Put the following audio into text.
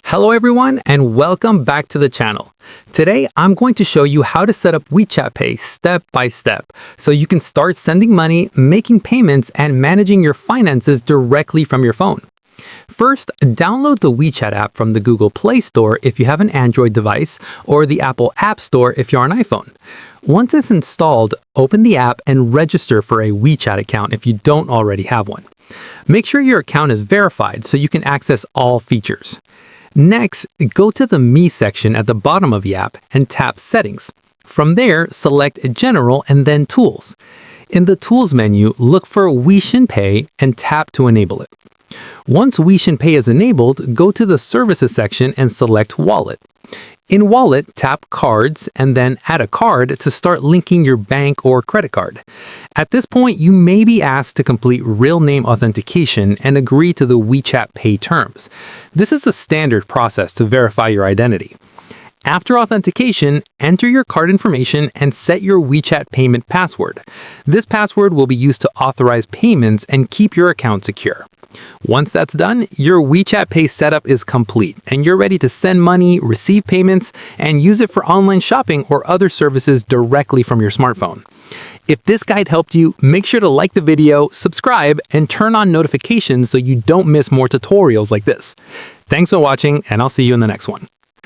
Hello everyone and welcome back to the channel. Today I'm going to show you how to set up WeChat Pay step by step so you can start sending money, making payments, and managing your finances directly from your phone. First, download the WeChat app from the Google Play Store if you have an Android device or the Apple App Store if you're on iPhone. Once it's installed, open the app and register for a WeChat account if you don't already have one. Make sure your account is verified so you can access all features. Next, go to the Me section at the bottom of the app and tap Settings. From there, select General and then Tools. In the Tools menu, look for Weixin Pay and tap to enable it. Once Weixin Pay is enabled, go to the Services section and select Wallet. In Wallet, tap Cards and then Add a card to start linking your bank or credit card. At this point, you may be asked to complete Real-Name Authentication and agree to the WeChat Pay terms. This is a standard process to verify your identity. After authentication, enter your card information and set your WeChat payment password. This password will be used to authorize payments and keep your account secure. Once that's done, your WeChat Pay setup is complete and you're ready to send money, receive payments, and use it for online shopping or other services directly from your smartphone. If this guide helped you, make sure to like the video, subscribe, and turn on notifications so you don't miss more tutorials like this. Thanks for watching, and I'll see you in the next one.